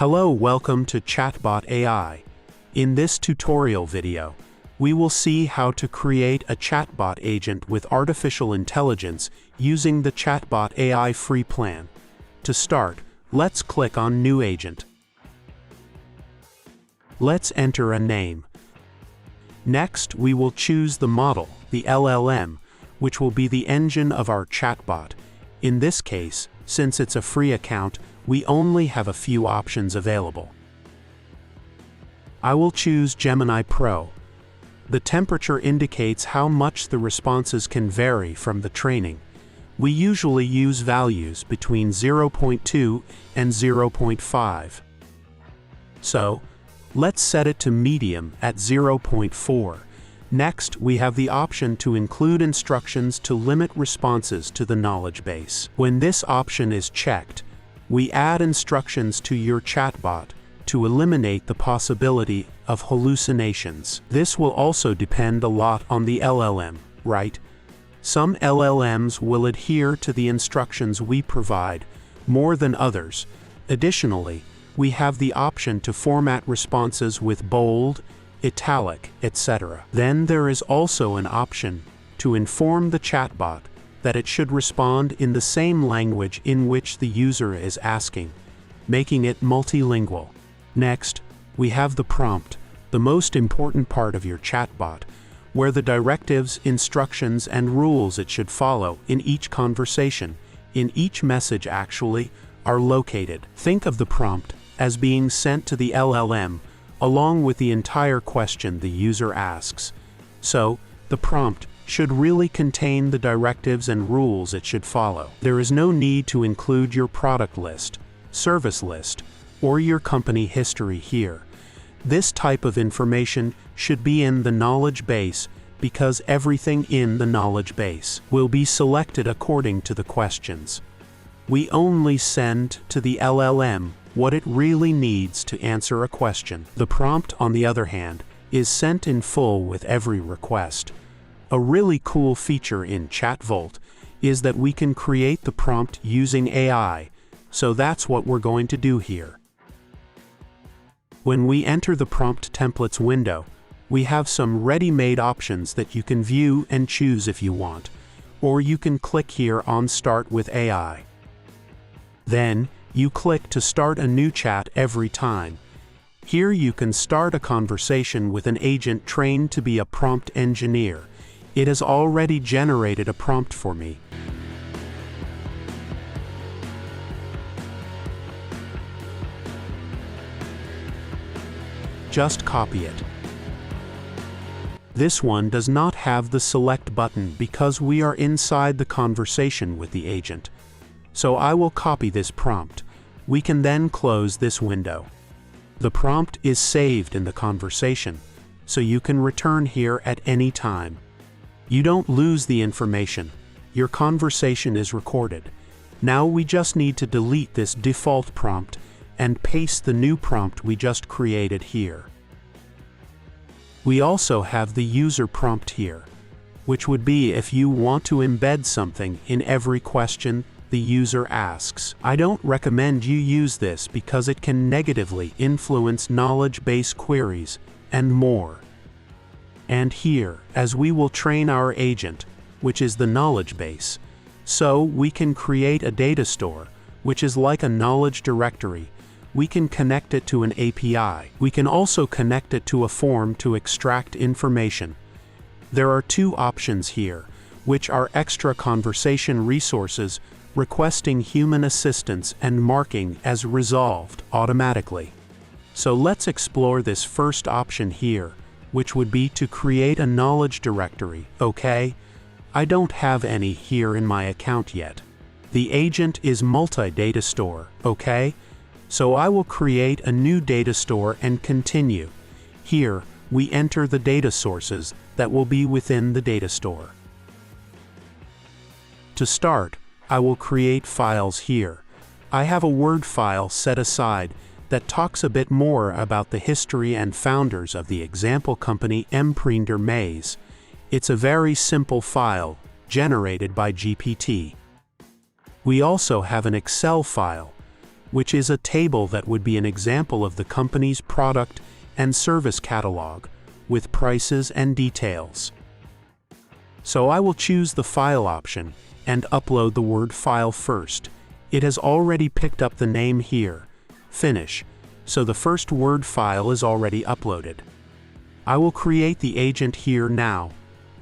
Hello, welcome to chatbot.ai. In this tutorial video, we will see how to create a chatbot agent with artificial intelligence using the chatbot.ai free plan. To start, let's click on New Agent. Let's enter a name. Next, we will choose the model, the LLM, which will be the engine of our chatbot. In this case, since it's a free account, we only have a few options available. I will choose Gemini Pro. The temperature indicates how much the responses can vary from the training. We usually use values between 0.2 and 0.5. So, let's set it to medium at 0.4. Next, we have the option to include instructions to limit responses to the knowledge base. When this option is checked, we add instructions to your chatbot to eliminate the possibility of hallucinations. This will also depend a lot on the LLM, right? Some LLMs will adhere to the instructions we provide more than others. Additionally, we have the option to format responses with bold, italic, etc. Then there is also an option to inform the chatbot that it should respond in the same language in which the user is asking, making it multilingual. Next, we have the prompt, the most important part of your chatbot, where the directives, instructions, and rules it should follow in each conversation, in each message actually, are located. Think of the prompt as being sent to the LLM along with the entire question the user asks. So, the prompt should really contain the directives and rules it should follow. There is no need to include your product list, service list, or your company history here. This type of information should be in the knowledge base because everything in the knowledge base will be selected according to the questions. We only send to the LLM what it really needs to answer a question. The prompt, on the other hand, is sent in full with every request. A really cool feature in ChatVolt is that we can create the prompt using AI, so that's what we're going to do here. When we enter the prompt templates window, we have some ready-made options that you can view and choose if you want, or you can click here on Start with AI. Then, you click to start a new chat every time. Here you can start a conversation with an agent trained to be a prompt engineer. It has already generated a prompt for me. Just copy it. This one does not have the select button because we are inside the conversation with the agent. So I will copy this prompt. We can then close this window. The prompt is saved in the conversation, so you can return here at any time. You don't lose the information. Your conversation is recorded. Now we just need to delete this default prompt and paste the new prompt we just created here. We also have the user prompt here, which would be if you want to embed something in every question the user asks. I don't recommend you use this because it can negatively influence knowledge base queries and more. And here, as we will train our agent, which is the knowledge base, so we can create a data store, which is like a knowledge directory. We can connect it to an API. We can also connect it to a form to extract information. There are two options here, which are extra conversation resources, requesting human assistance and marking as resolved automatically. So let's explore this first option here, which would be to create a knowledge directory, okay? I don't have any here in my account yet. The agent is multi-data store, okay? So I will create a new data store and continue. Here, we enter the data sources that will be within the data store. To start, I will create files here. I have a Word file set aside that talks a bit more about the history and founders of the example company Emprender Maze. It's a very simple file, generated by GPT. We also have an Excel file. which is a table that would be an example of the company's product and service catalog, with prices and details. So I will choose the File option and upload the Word file first. It has already picked up the name here, Finish, so the first Word file is already uploaded. I will create the agent here now.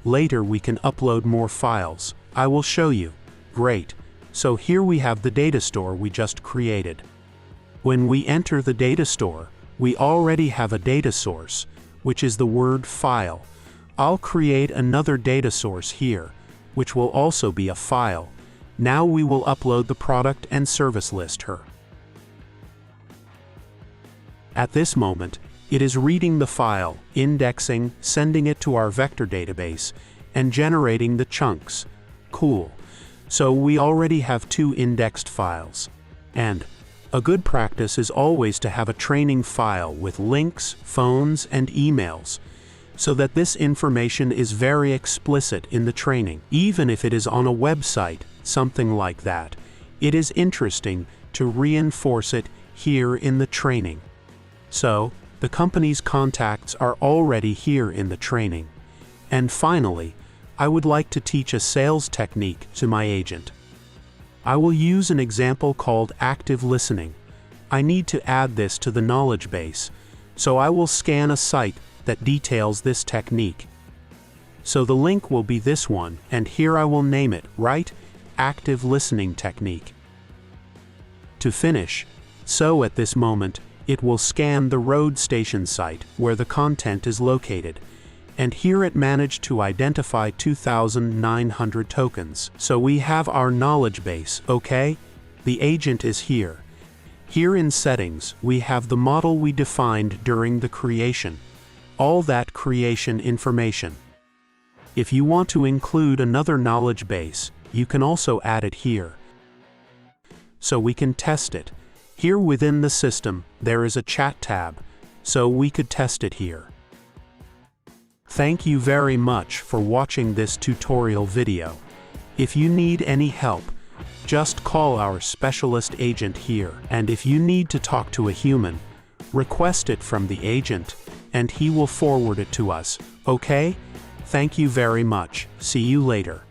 Later we can upload more files. I will show you. Great. So here we have the data store we just created. When we enter the data store, we already have a data source, which is the Word file. I'll create another data source here, which will also be a file. Now we will upload the product and service list here. At this moment, it is reading the file, indexing, sending it to our vector database, and generating the chunks. Cool. So we already have 2 indexed files. And a good practice is always to have a training file with links, phones, and emails, so that this information is very explicit in the training. Even if it is on a website, something like that, it is interesting to reinforce it here in the training. So, the company's contacts are already here in the training. And finally, I would like to teach a sales technique to my agent. I will use an example called active listening. I need to add this to the knowledge base, so I will scan a site that details this technique. So the link will be this one, and here I will name it, right? Active listening technique. To finish, so at this moment, it will scan the road station site where the content is located. And here it managed to identify 2,900 tokens. So we have our knowledge base, okay? The agent is here. Here in settings, we have the model we defined during the creation. All that creation information. If you want to include another knowledge base, you can also add it here. So we can test it. Here within the system, there is a chat tab, so we could test it here. Thank you very much for watching this tutorial video. If you need any help, just call our specialist agent here. And if you need to talk to a human, request it from the agent, and he will forward it to us, okay? Thank you very much. See you later.